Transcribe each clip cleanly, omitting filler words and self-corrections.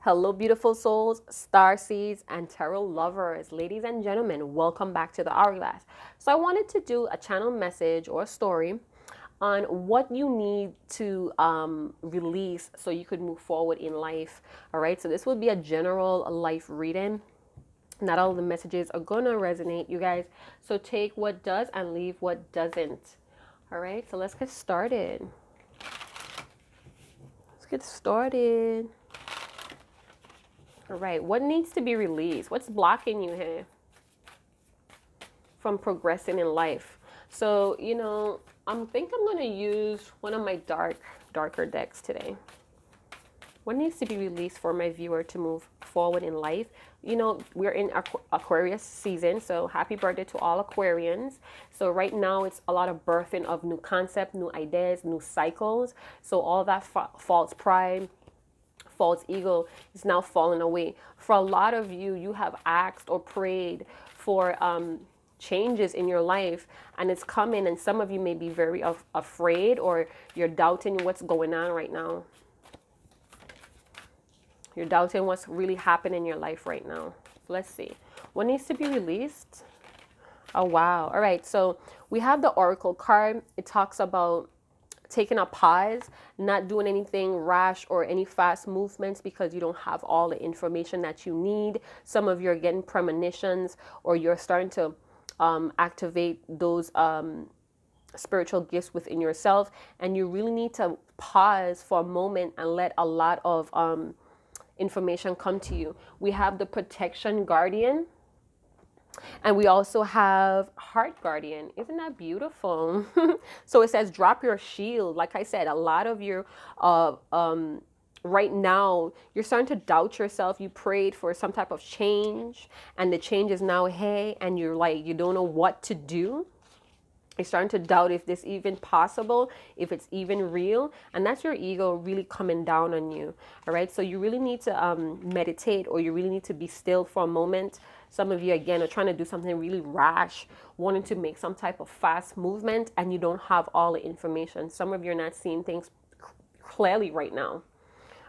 Hello, beautiful souls, star seeds, and tarot lovers. Ladies and gentlemen, welcome back to the Hourglass. So, I wanted to do a channel message or a story on what you need to release so you could move forward in life. All right, so this would be a general life reading. Not all of the messages are gonna resonate, you guys. So, take what does and leave what doesn't. All right, so let's get started. Let's get started. All right, what needs to be released? What's blocking you here from progressing in life? So, think I'm going to use one of my darker decks today. What needs to be released for my viewer to move forward in life? We're in Aquarius season, so happy birthday to all Aquarians. So right now it's a lot of birthing of new concepts, new ideas, new cycles. So all that false pride, false ego is now falling away. For a lot of you, you have asked or prayed for changes in your life, and it's coming, and some of you may be very afraid, or you're doubting what's going on right now. You're doubting what's really happening in your life right now. Let's see. What needs to be released? Oh, wow. All right. So we have the Oracle card. It talks about taking a pause, not doing anything rash or any fast movements because you don't have all the information that you need. Some of you are getting premonitions, or you're starting to activate those spiritual gifts within yourself, and you really need to pause for a moment and let a lot of information come to you. We have the Protection Guardian, and we also have Heart Guardian. Isn't that beautiful? So it says drop your shield. Like I said, a lot of you right now, you're starting to doubt yourself. You prayed for some type of change, and the change is now hey, and you're like, you don't know what to do. You're starting to doubt if this even possible, if it's even real. And that's your ego really coming down on you. All right. So you really need to meditate, or you really need to be still for a moment. Some of you, again, are trying to do something really rash, wanting to make some type of fast movement, and you don't have all the information. Some of you are not seeing things clearly right now.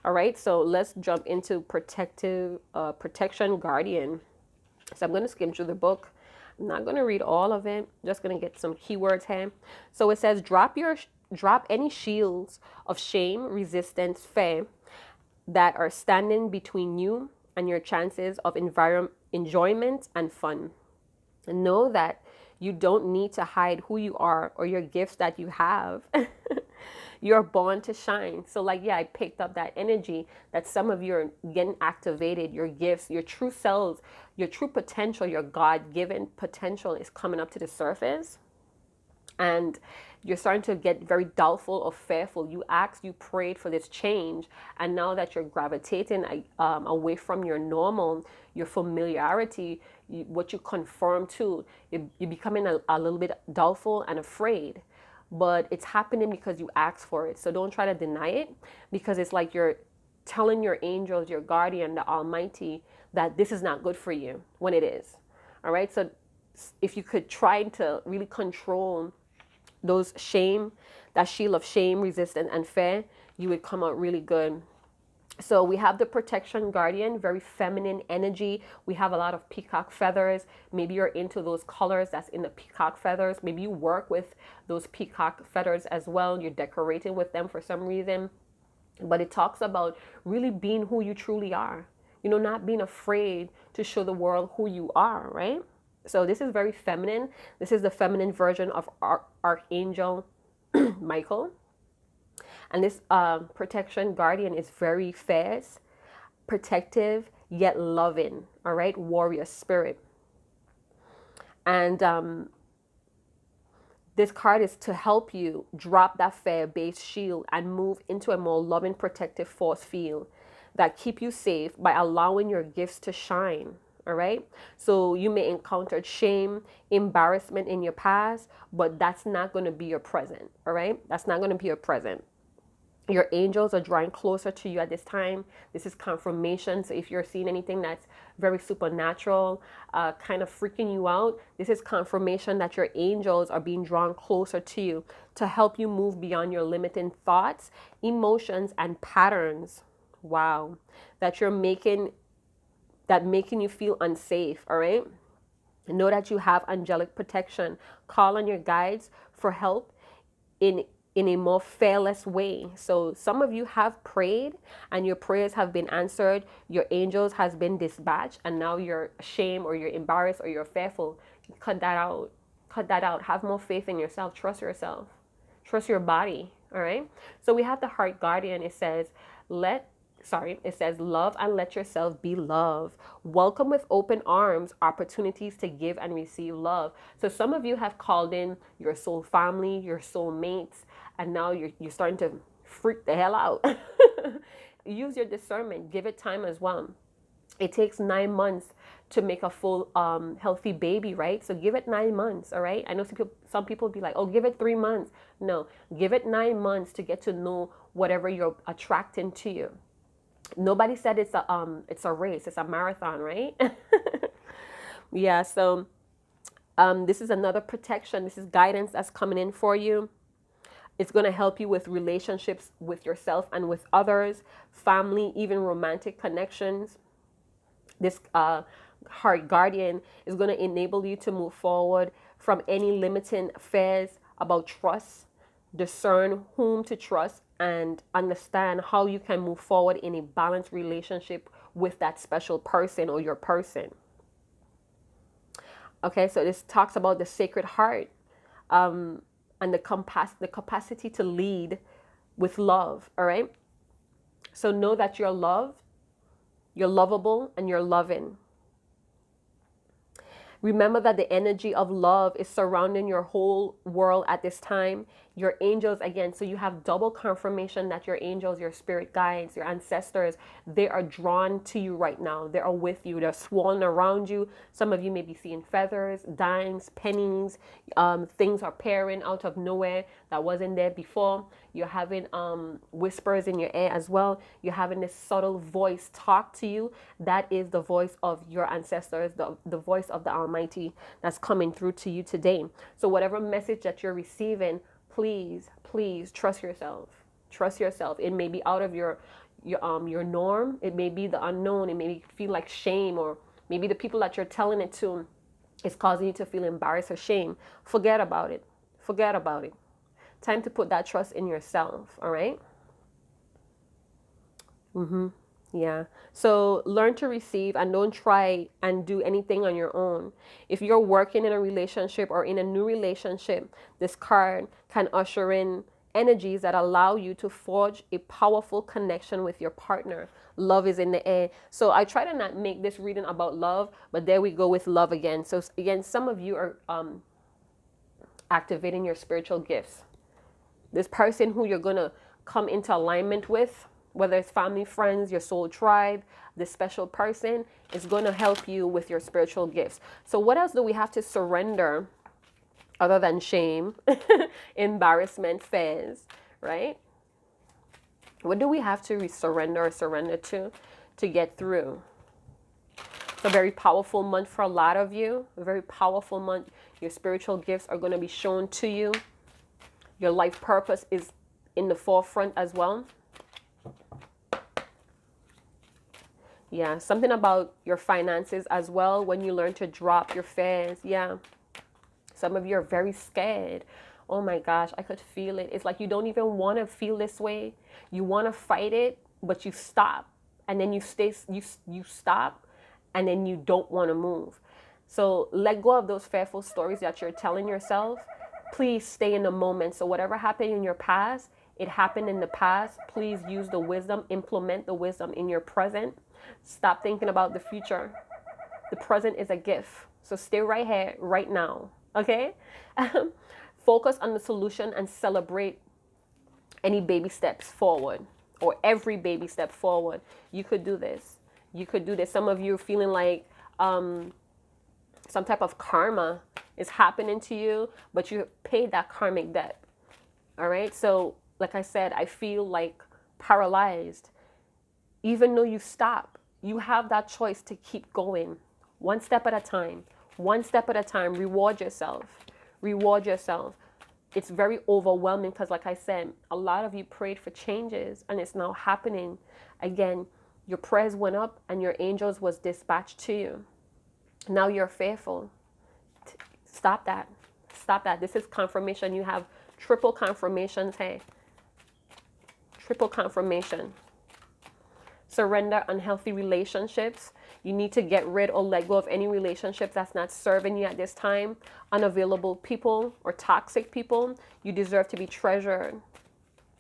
All right. So let's jump into Protection Guardian. So I'm going to skim through the book. I'm not going to read all of it. Just going to get some keywords here. So it says drop any shields of shame, resistance, fear that are standing between you and your chances of enjoyment and fun. And know that you don't need to hide who you are or your gifts that you have. You're born to shine. So like, yeah, I picked up that energy that some of you are getting activated. Your gifts, your true selves, your true potential, your God-given potential is coming up to the surface. And you're starting to get very doubtful or fearful. You asked, you prayed for this change. And now that you're gravitating away from your normal, your familiarity, what you conform to, you're becoming a little bit doubtful and afraid. But it's happening because you asked for it. So don't try to deny it, because it's like you're telling your angels, your guardian, the Almighty, that this is not good for you when it is. All right. So if you could try to really control those shame, that shield of shame, resistance, and fear, you would come out really good. So we have the Protection Guardian, very feminine energy. We have a lot of peacock feathers. Maybe you're into those colors that's in the peacock feathers. Maybe you work with those peacock feathers as well. You're decorating with them for some reason. But it talks about really being who you truly are. Not being afraid to show the world who you are, right? So this is very feminine. This is the feminine version of Archangel Michael. And this Protection Guardian is very fierce, protective, yet loving. All right, warrior spirit. And this card is to help you drop that fear-based shield and move into a more loving, protective force field that keep you safe by allowing your gifts to shine. All right. So you may encounter shame, embarrassment in your past, but that's not going to be your present. All right. That's not going to be your present. Your angels are drawing closer to you at this time. This is confirmation. So if you're seeing anything that's very supernatural, kind of freaking you out, this is confirmation that your angels are being drawn closer to you to help you move beyond your limiting thoughts, emotions, and patterns. Wow. That you're making, that making you feel unsafe, all right? Know that you have angelic protection. Call on your guides for help in in a more fearless way. So some of you have prayed and your prayers have been answered. Your angels has been dispatched and now you're ashamed or you're embarrassed or you're fearful. Cut that out. Cut that out. Have more faith in yourself. Trust yourself. Trust your body. All right. So we have the heart guardian. It says, it says, love and let yourself be loved. Welcome with open arms opportunities to give and receive love. So some of you have called in your soul family, your soul mates, and now you're starting to freak the hell out. Use your discernment. Give it time as well. It takes 9 months to make a full healthy baby, right? So give it 9 months. All right. I know some people be like, oh, give it 3 months. No, give it 9 months to get to know whatever you're attracting to you. Nobody said it's a race, it's a marathon, right? Yeah, so this is another protection. This is guidance that's coming in for you. It's going to help you with relationships with yourself and with others, family, even romantic connections. This heart guardian is going to enable you to move forward from any limiting fears about trust, discern whom to trust, and understand how you can move forward in a balanced relationship with that special person or your person. Okay, so this talks about the sacred heart, and the capacity to lead with love. All right. So know that you're loved, you're lovable, and you're loving. Remember that the energy of love is surrounding your whole world at this time. Your angels, again, so you have double confirmation that your angels, your spirit guides, your ancestors, they are drawn to you right now. They are with you. They're swarming around you. Some of you may be seeing feathers, dimes, pennies. Things are appearing out of nowhere that wasn't there before. You're having whispers in your ear as well. You're having this subtle voice talk to you. That is the voice of your ancestors, the voice of the Almighty that's coming through to you today. So whatever message that you're receiving, please, please trust yourself. Trust yourself. It may be out of your norm. It may be the unknown. It may feel like shame, or maybe the people that you're telling it to is causing you to feel embarrassed or shame. Forget about it. Forget about it. Time to put that trust in yourself. All right. Yeah. So learn to receive and don't try and do anything on your own. If you're working in a relationship or in a new relationship, this card can usher in energies that allow you to forge a powerful connection with your partner. Love is in the air. So I try to not make this reading about love, but there we go with love again. So again, some of you are activating your spiritual gifts. This person who you're going to come into alignment with, whether it's family, friends, your soul tribe, this special person is going to help you with your spiritual gifts. So what else do we have to surrender other than shame, embarrassment, fears, right? What do we have to surrender to get through? It's a very powerful month for a lot of you, a very powerful month. Your spiritual gifts are going to be shown to you. Your life purpose is in the forefront as well. Yeah, something about your finances as well when you learn to drop your fears. Yeah. Some of you are very scared. Oh my gosh, I could feel it. It's like you don't even want to feel this way. You want to fight it, but you stop. And then you stop, and then you don't want to move. So let go of those fearful stories that you're telling yourself. Please stay in the moment. So whatever happened in your past, it happened in the past. Please use the wisdom, implement the wisdom in your present. Stop thinking about the future. The present is a gift. So stay right here, right now. Okay? Focus on the solution and celebrate any baby steps forward, or every baby step forward. You could do this. You could do this. Some of you are feeling like some type of karma is happening to you, but you paid that karmic debt. All right. So like I said, I feel like paralyzed. Even though you stop, you have that choice to keep going one step at a time. One step at a time. Reward yourself. Reward yourself. it's very overwhelming because, like I said, a lot of you prayed for changes and it's now happening. Again, your prayers went up and your angels was dispatched to you. Now you're fearful. Stop that. Stop that. This is confirmation. You have triple confirmations. Hey, triple confirmation. Surrender unhealthy relationships. You need to get rid or let go of any relationships that's not serving you at this time. Unavailable people or toxic people. You deserve to be treasured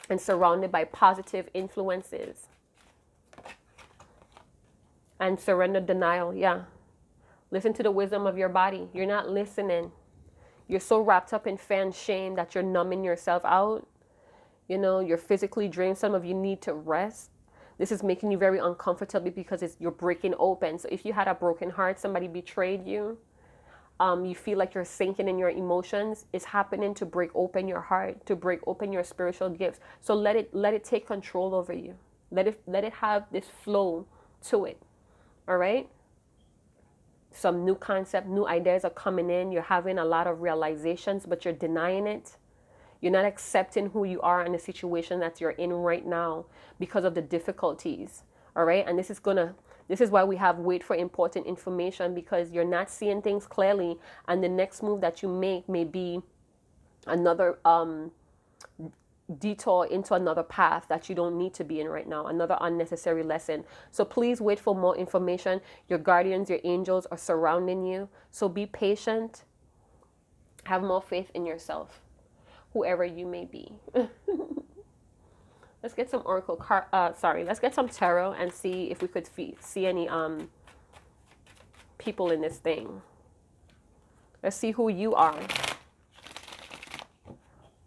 and surrounded by positive influences. And surrender denial. Yeah. Listen to the wisdom of your body. You're not listening. You're so wrapped up in fear and shame that you're numbing yourself out. You know, you're physically drained. Some of you need to rest. This is making you very uncomfortable because you're breaking open. So if you had a broken heart, somebody betrayed you, you feel like you're sinking in your emotions, it's happening to break open your heart, to break open your spiritual gifts. So let it take control over you. Let it have this flow to it. All right? Some new concept, new ideas are coming in. You're having a lot of realizations, but you're denying it. You're not accepting who you are in the situation that you're in right now because of the difficulties. All right. And this is why we have wait for important information, because you're not seeing things clearly. And the next move that you make may be another detour into another path that you don't need to be in right now, another unnecessary lesson. So please wait for more information. Your guardians, your angels are surrounding you. So be patient. Have more faith in yourself, whoever you may be. Let's get some oracle let's get some tarot and see if we could see any people in this thing. Let's see who you are.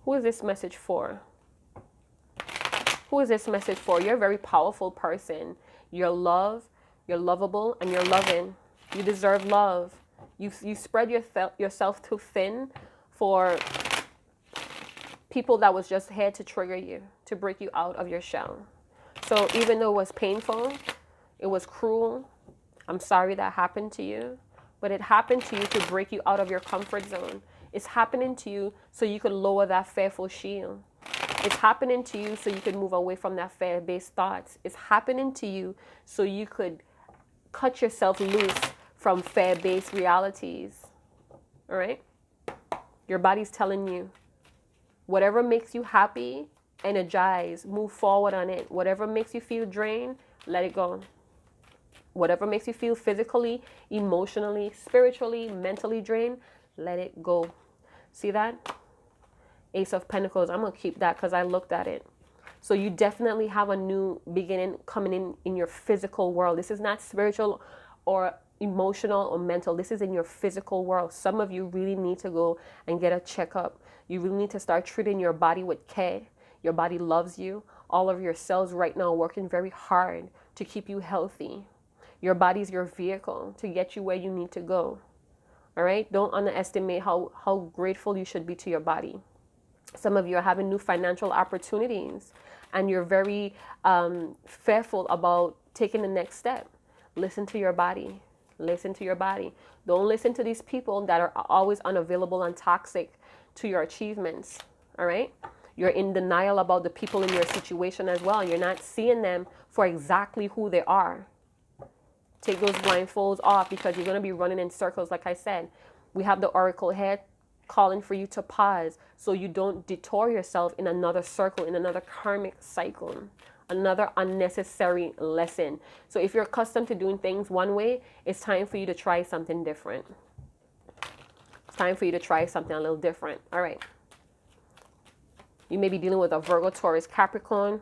Who is this message for? Who is this message for? You're a very powerful person. You're lovable, and you're loving. You deserve love. You spread yourself too thin for people that was just here to trigger you, to break you out of your shell. So even though it was painful, it was cruel, I'm sorry that happened to you, but it happened to you to break you out of your comfort zone. It's happening to you so you could lower that fearful shield. It's happening to you so you could move away from that fear-based thoughts. It's happening to you so you could cut yourself loose from fear-based realities. All right? Your body's telling you, whatever makes you happy, energize, move forward on it. Whatever makes you feel drained, let it go. Whatever makes you feel physically, emotionally, spiritually, mentally drained, let it go. See that? Ace of Pentacles. I'm going to keep that because I looked at it. So you definitely have a new beginning coming in your physical world. This is not spiritual or emotional or mental. This is in your physical world. Some of you really need to go and get a checkup. You really need to start treating your body with care. Your body loves you. All of your cells right now are working very hard to keep you healthy. Your body's your vehicle to get you where you need to go. All right? Don't underestimate how grateful you should be to your body. Some of you are having new financial opportunities and you're very fearful about taking the next step. Listen to your body. Listen to your body. Don't listen to these people that are always unavailable and toxic to your achievements. All right? You're in denial about the people in your situation as well. You're not seeing them for exactly who they are. Take those blindfolds off because you're going to be running in circles. Like I said, we have the oracle head calling for you to pause so you don't detour yourself in another circle, in another karmic cycle, another unnecessary lesson. So if you're accustomed to doing things one way, it's time for you to try something different. It's time for you to try something a little different. All right. You may be dealing with a Virgo, Taurus, Capricorn.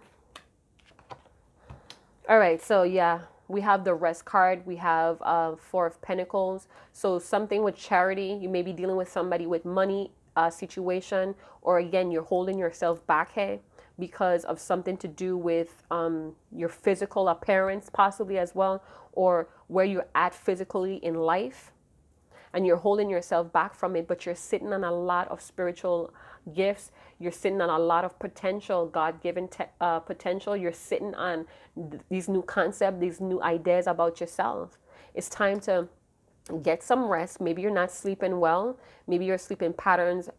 All right. So yeah, we have the Rest card. We have Four of Pentacles. So something with charity. You may be dealing with somebody with money situation, or again, you're holding yourself back here because of something to do with your physical appearance possibly as well, or where you're at physically in life, and you're holding yourself back from it, but you're sitting on a lot of spiritual gifts. You're sitting on a lot of potential, God-given potential. You're sitting on these new concepts, these new ideas about yourself. It's time to get some rest. Maybe you're not sleeping well. Maybe your sleeping patterns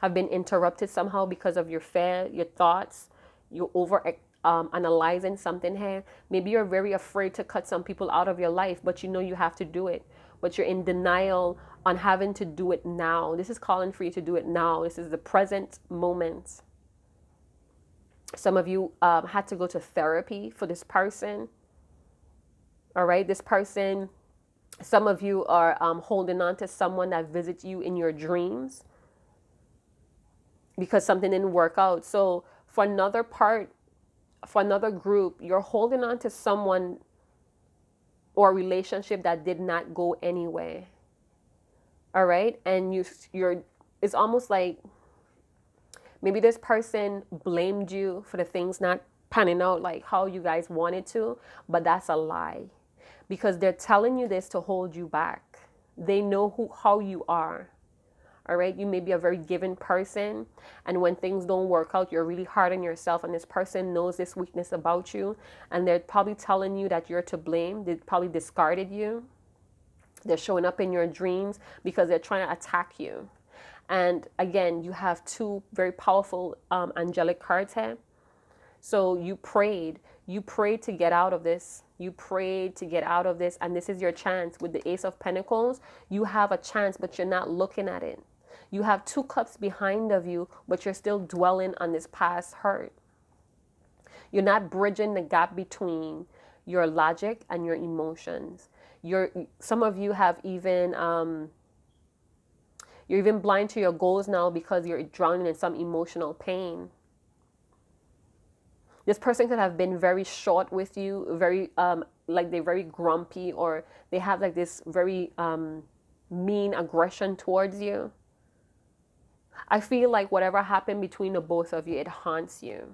have been interrupted somehow because of your fear, your thoughts, you over analyzing something here. Maybe you're very afraid to cut some people out of your life, but you know you have to do it. But you're in denial on having to do it now. This is calling for you to do it now. This is the present moment. Some of you had to go to therapy for this person. All right, this person, some of you are holding on to someone that visits you in your dreams because something didn't work out. So for another part, for another group, you're holding on to someone or a relationship that did not go anywhere. All right, and you're it's almost like maybe this person blamed you for the things not panning out like how you guys wanted to, but that's a lie because they're telling you this to hold you back. They know how you are. All right, you may be a very giving person, and when things don't work out, you're really hard on yourself, and this person knows this weakness about you, and they're probably telling you that you're to blame. They probably discarded you. They're showing up in your dreams because they're trying to attack you. And again, you have two very powerful angelic cards here. So you prayed to get out of this. You prayed to get out of this, and this is your chance. With the Ace of Pentacles, you have a chance, but you're not looking at it. You have two cups behind of you, but you're still dwelling on this past hurt. You're not bridging the gap between your logic and your emotions. Some of you have even you're even blind to your goals now because you're drowning in some emotional pain. This person could have been very short with you, very like they're very grumpy, or they have like this very mean aggression towards you. I feel like whatever happened between the both of you, it haunts you.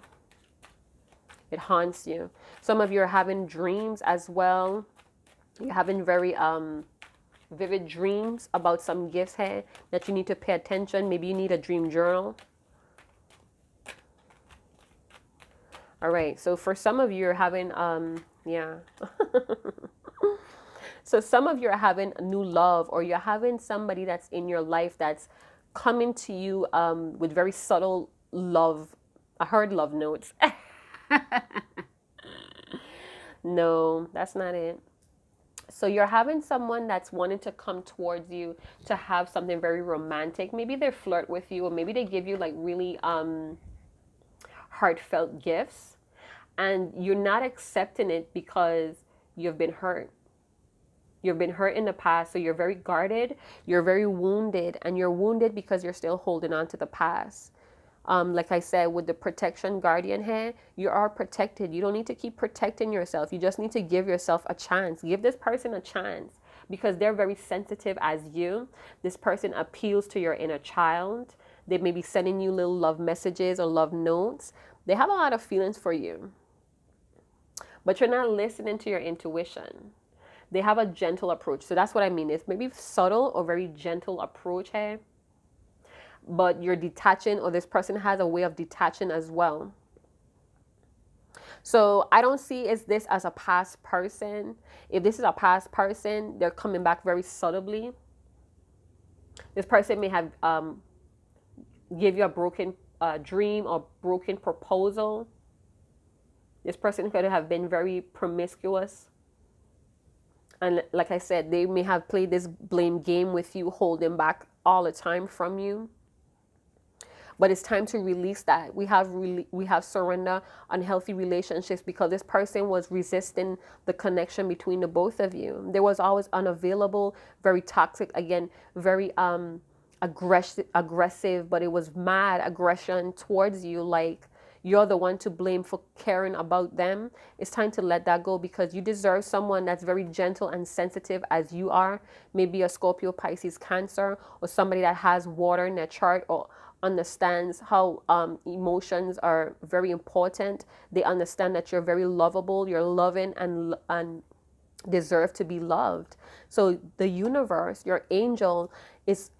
It haunts you. Some of you are having dreams as well. You're having very vivid dreams about some gifts here that you need to pay attention. Maybe you need a dream journal. All right, so for some of you, you're having, yeah. So some of you are having a new love, or you're having somebody that's in your life that's coming to you with very subtle love. I heard love notes. No, that's not it. So you're having someone that's wanting to come towards you to have something very romantic. Maybe they flirt with you, or maybe they give you like really heartfelt gifts, and you're not accepting it because you've been hurt. You've been hurt in the past, so you're very guarded, you're very wounded, and you're wounded because you're still holding on to the past. Like I said, with the protection guardian here, you are protected. You don't need to keep protecting yourself. You just need to give yourself a chance. Give this person a chance because they're very sensitive as you. This person appeals to your inner child. They may be sending you little love messages or love notes. They have a lot of feelings for you, but you're not listening to your intuition. They have a gentle approach. So that's what I mean. It's maybe subtle or very gentle approach here, but you're detaching, or this person has a way of detaching as well. So I don't see this as a past person. If this is a past person, they're coming back very subtly. This person may have give you a broken dream or broken proposal. This person could have been very promiscuous. And like I said, they may have played this blame game with you, holding back all the time from you. But it's time to release that. We have surrender unhealthy relationships because this person was resisting the connection between the both of you. There was always unavailable, very toxic, again, very aggressive, but it was mad aggression towards you, like you're the one to blame for caring about them. It's time to let that go because you deserve someone that's very gentle and sensitive as you are. Maybe a Scorpio, Pisces, Cancer, or somebody that has water in their chart or understands how emotions are very important. They understand that you're very lovable, you're loving and deserve to be loved. So the universe, your angel, is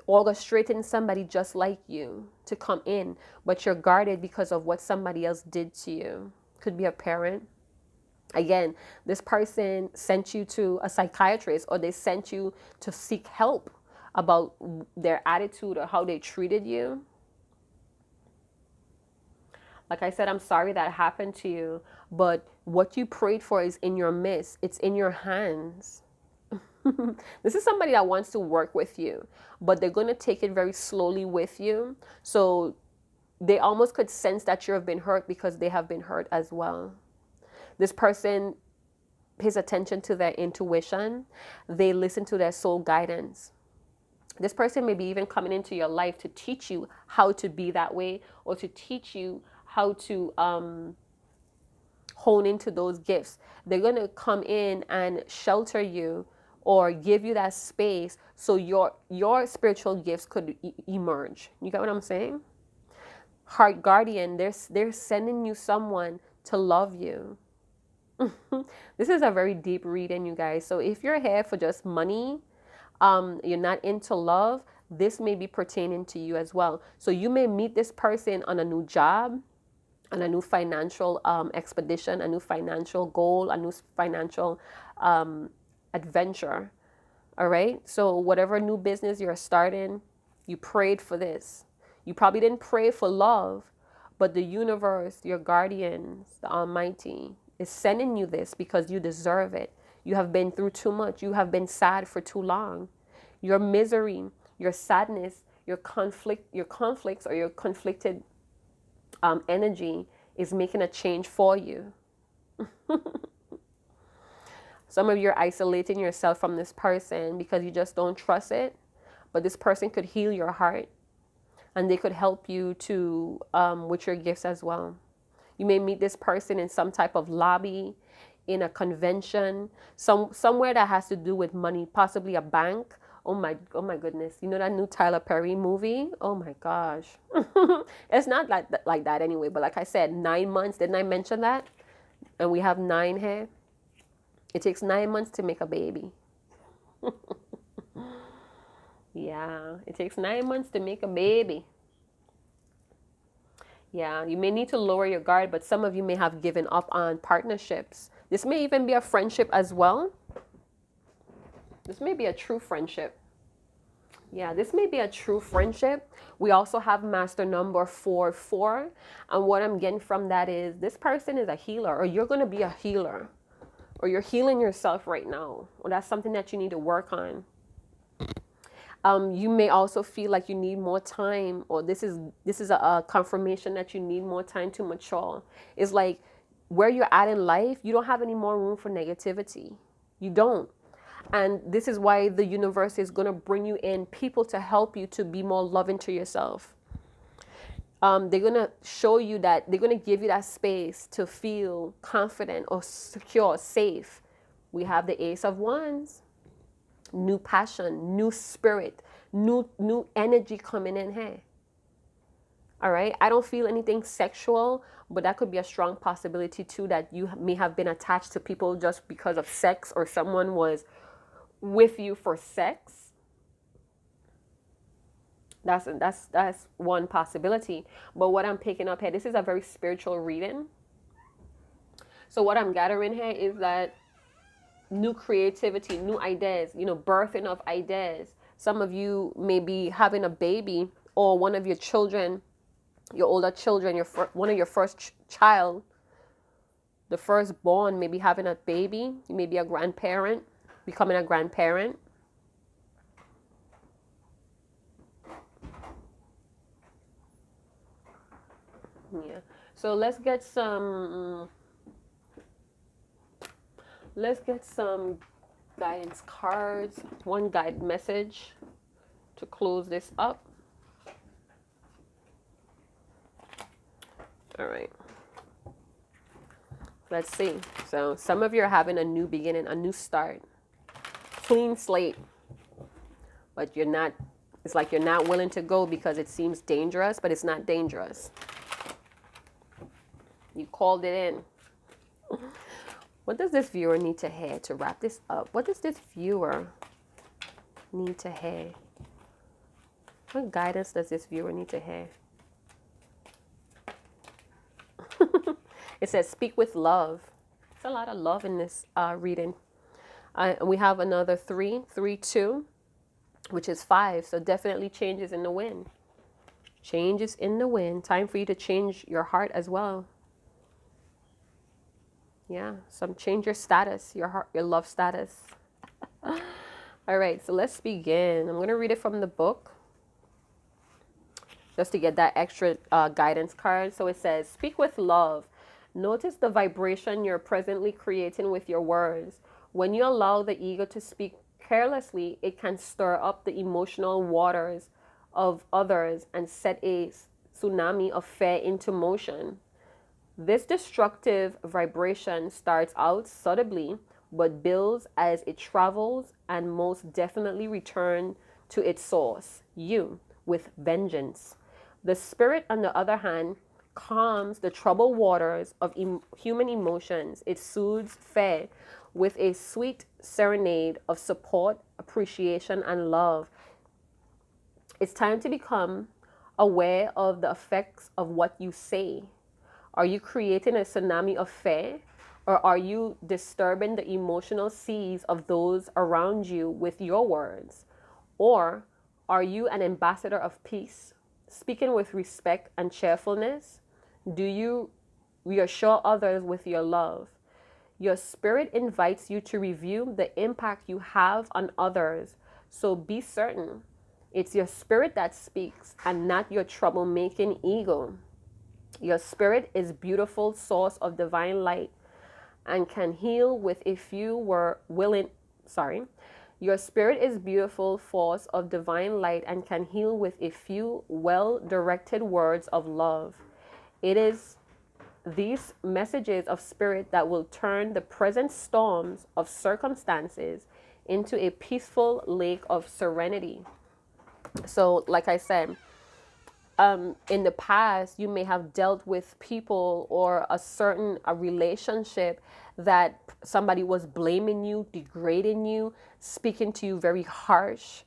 orchestrating somebody just like you to come in, but you're guarded because of what somebody else did to you. Could be a parent. Again, this person sent you to a psychiatrist, or they sent you to seek help about their attitude or how they treated you. Like I said, I'm sorry that happened to you, but what you prayed for is in your midst. It's in your hands. This is somebody that wants to work with you, but they're going to take it very slowly with you. So they almost could sense that you have been hurt because they have been hurt as well. This person pays attention to their intuition. They listen to their soul guidance. This person may be even coming into your life to teach you how to be that way, or to teach you how to hone into those gifts. They're going to come in and shelter you or give you that space so your spiritual gifts could emerge. You get what I'm saying? Heart guardian, they're sending you someone to love you. This is a very deep reading, you guys. So if you're here for just money, you're not into love, this may be pertaining to you as well. So you may meet this person on a new job, on a new financial expedition, a new financial goal, a new financial adventure. All right. So whatever new business you're starting, you prayed for this. You probably didn't pray for love, but the universe, your guardians, the Almighty, is sending you this because you deserve it. You have been through too much. You have been sad for too long. Your misery, your sadness, your conflicts or your conflicted energy is making a change for you. Some of you are isolating yourself from this person because you just don't trust it. But this person could heal your heart, and they could help you to with your gifts as well. You may meet this person in some type of lobby, in a convention, somewhere that has to do with money, possibly a bank. Oh my goodness. You know that new Tyler Perry movie? Oh my gosh. It's not like that anyway, but like I said, 9 months. Didn't I mention that? And we have 9 here. It takes 9 months to make a baby. Yeah, it takes 9 months to make a baby. Yeah, you may need to lower your guard, but some of you may have given up on partnerships. This may even be a friendship as well. This may be a true friendship. Yeah, this may be a true friendship. We also have master number 44. And what I'm getting from that is this person is a healer, or you're going to be a healer, or you're healing yourself right now. Or that's something that you need to work on. You may also feel like you need more time, or this is a confirmation that you need more time to mature. It's like where you're at in life, you don't have any more room for negativity. You don't. And this is why the universe is going to bring you in people to help you to be more loving to yourself. They're going to show you that, they're going to give you that space to feel confident or secure, safe. We have the Ace of Wands. New passion, new spirit, new energy coming in here. All right. I don't feel anything sexual, but that could be a strong possibility too, that you may have been attached to people just because of sex, or someone was with you for sex. That's one possibility. But what I'm picking up here, this is a very spiritual reading. So what I'm gathering here is that new creativity, new ideas, birthing of ideas. Some of you may be having a baby, or one of your children, your older children, one of your first child, the firstborn may be having a baby. You may be a grandparent, becoming a grandparent. Yeah. So let's get some guidance cards, one guide message to close this up. All right. Let's see. So some of you are having a new beginning, a new start, clean slate, but you're not, it's like you're not willing to go because it seems dangerous, but it's not dangerous. You called it in. What does this viewer need to hear to wrap this up? What does this viewer need to hear? What guidance does this viewer need to hear? It says, speak with love. It's a lot of love in this reading. We have another 3, 3, 2. which is 5. So definitely changes in the wind. Changes in the wind. Time for you to change your heart as well. Yeah, change your status, your heart, your love status. All right, so let's begin. I'm going to read it from the book just to get that extra guidance card. So it says, speak with love. Notice the vibration you're presently creating with your words. When you allow the ego to speak carelessly, it can stir up the emotional waters of others and set a tsunami of fear into motion. This destructive vibration starts out subtly, but builds as it travels and most definitely return to its source, you, with vengeance. The spirit, on the other hand, calms the troubled waters of human emotions. It soothes fear with a sweet serenade of support, appreciation, and love. It's time to become aware of the effects of what you say. Are you creating a tsunami of fear, or are you disturbing the emotional seas of those around you with your words? Or are you an ambassador of peace, speaking with respect and cheerfulness? Do you reassure others with your love? Your spirit invites you to review the impact you have on others, so be certain it's your spirit that speaks and not your troublemaking ego. Your spirit is beautiful source of divine light and can heal with a few were willing Your spirit is beautiful force of divine light and can heal with a few well-directed words of love. It is these messages of spirit that will turn the present storms of circumstances into a peaceful lake of serenity. So, like I said, in the past, you may have dealt with people or a relationship that somebody was blaming you, degrading you, speaking to you very harsh,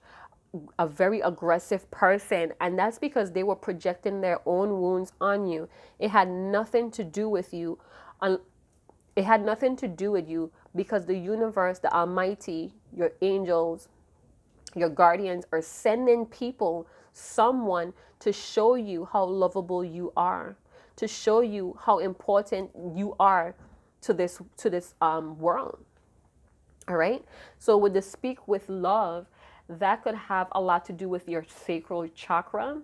a very aggressive person, and that's because they were projecting their own wounds on you. It had nothing to do with you. It had nothing to do with you because the universe, the Almighty, your angels, your guardians are sending people, someone to show you how lovable you are, to show you how important you are to this world. All right. So with the speak with love, that could have a lot to do with your sacral chakra.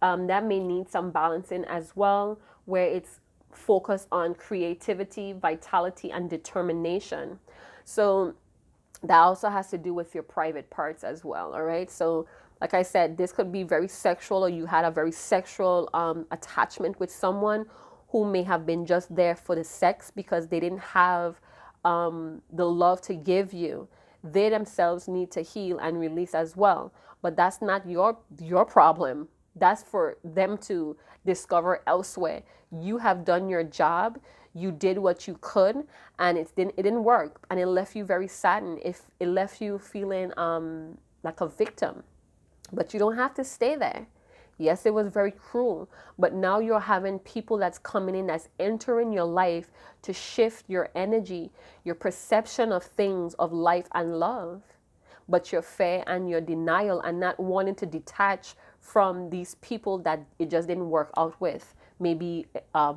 That may need some balancing as well, where it's focused on creativity, vitality, and determination. So that also has to do with your private parts as well. All right. So like I said, this could be very sexual, or you had a very sexual attachment with someone who may have been just there for the sex because they didn't have the love to give you. They themselves need to heal and release as well. But that's not your problem. That's for them to discover elsewhere. You have done your job. You did what you could, and it didn't work, and it left you very saddened. If it left you feeling like a victim, but you don't have to stay there. Yes, it was very cruel, but now you're having people that's coming in, that's entering your life to shift your energy, your perception of things, of life and love. But your fear and your denial and not wanting to detach from these people that it just didn't work out with, maybe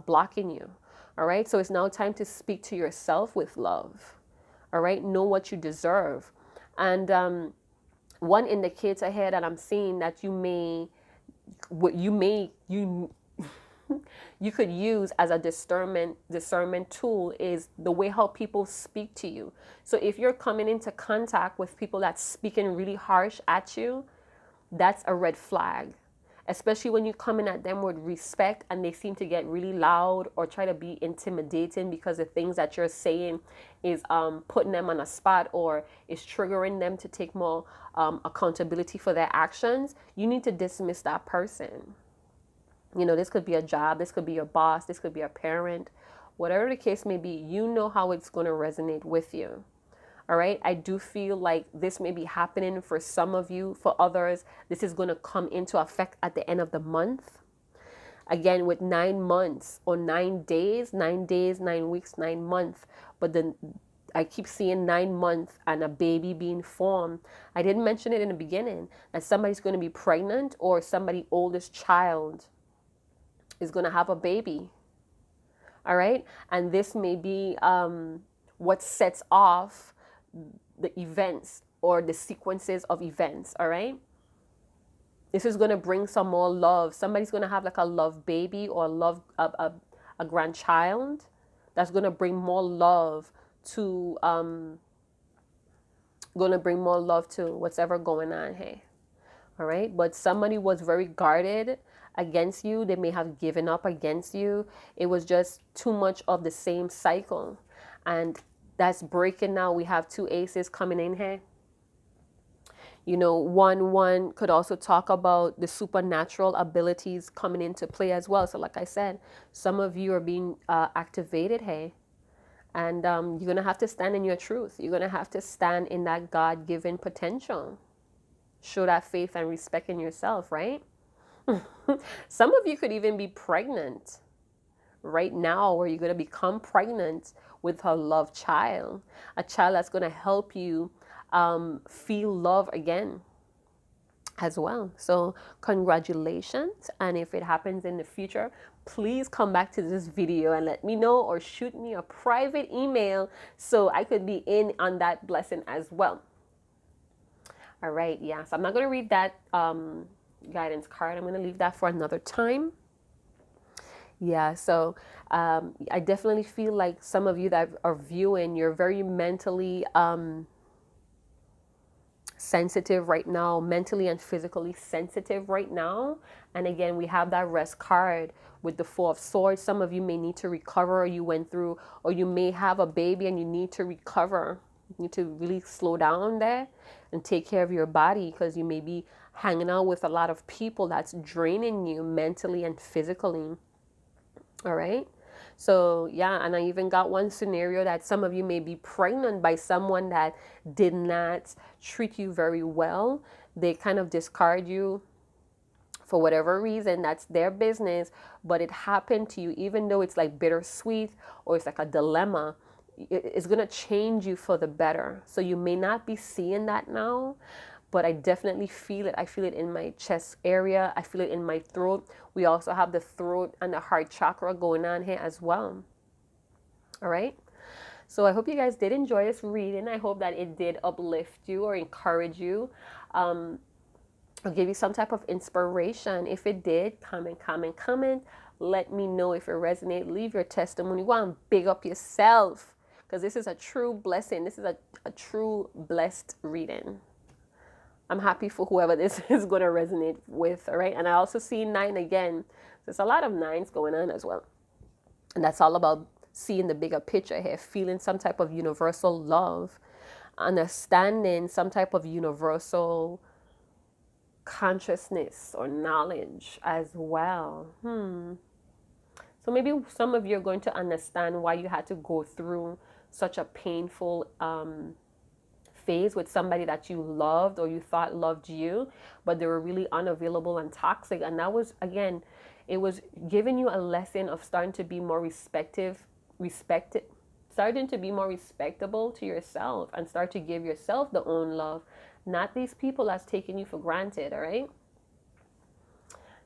blocking you. All right, so it's now time to speak to yourself with love. All right, know what you deserve. And one indicator here that I'm seeing that you you could use as a discernment tool is the way how people speak to you. So if you're coming into contact with people that's speaking really harsh at you, that's a red flag. Especially when you come in at them with respect and they seem to get really loud or try to be intimidating because the things that you're saying is putting them on a spot or is triggering them to take more accountability for their actions. You need to dismiss that person. You know, this could be a job, this could be your boss, this could be a parent, whatever the case may be. You know how it's going to resonate with you. All right. I do feel like this may be happening for some of you. For others, this is going to come into effect at the end of the month. Again, with 9 months or 9 days, 9 days, 9 weeks, 9 months. But then I keep seeing 9 months and a baby being formed. I didn't mention it in the beginning that somebody's going to be pregnant, or somebody's oldest child is going to have a baby. All right. And this may be what sets off the events or the sequences of events. All right. This is going to bring some more love. Somebody's going to have like a love baby or a grandchild that's going to bring more love to what's ever going on. Hey. All right. But somebody was very guarded against you. They may have given up against you. It was just too much of the same cycle. And that's breaking now. We have two aces coming in here. You know, one could also talk about the supernatural abilities coming into play as well. So like I said, some of you are being activated, hey. And you're going to have to stand in your truth. You're going to have to stand in that God-given potential. Show that faith and respect in yourself, right? Some of you could even be pregnant right now, or you're going to become pregnant with a loved child, a child that's going to help you feel love again as well. So congratulations. And if it happens in the future, please come back to this video and let me know, or shoot me a private email so I could be in on that blessing as well. All right. Yeah. So I'm not going to read that guidance card. I'm going to leave that for another time. Yeah, so I definitely feel like some of you that are viewing, you're very mentally sensitive right now, mentally and physically sensitive right now. And again, we have that rest card with the Four of Swords. Some of you may need to recover, or you went through, or you may have a baby and you need to recover. You need to really slow down there and take care of your body, because you may be hanging out with a lot of people that's draining you mentally and physically. All right. So yeah, and I even got one scenario that some of you may be pregnant by someone that did not treat you very well. They kind of discard you for whatever reason. That's their business, but it happened to you. Even though it's like bittersweet, or it's like a dilemma, it's going to change you for the better. So you may not be seeing that now, but I definitely feel it. I feel it in my chest area. I feel it in my throat. We also have the throat and the heart chakra going on here as well. All right. So I hope you guys did enjoy this reading. I hope that it did uplift you or encourage you, or give you some type of inspiration. If it did, comment. Let me know if it resonated. Leave your testimony. Go and big up yourself, because this is a true blessing. This is a true blessed reading. I'm happy for whoever this is going to resonate with, all right? And I also see 9 again. There's a lot of 9s going on as well. And that's all about seeing the bigger picture here, feeling some type of universal love, understanding some type of universal consciousness or knowledge as well. So maybe some of you are going to understand why you had to go through such a painful phase with somebody that you loved, or you thought loved you, but they were really unavailable and toxic. And that was, again, it was giving you a lesson of starting to be more starting to be more respectable to yourself, and start to give yourself the own love, not these people that's taking you for granted. All right.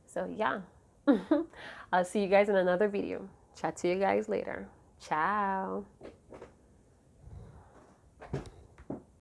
So yeah, I'll see you guys in another video. Chat to you guys later. Ciao.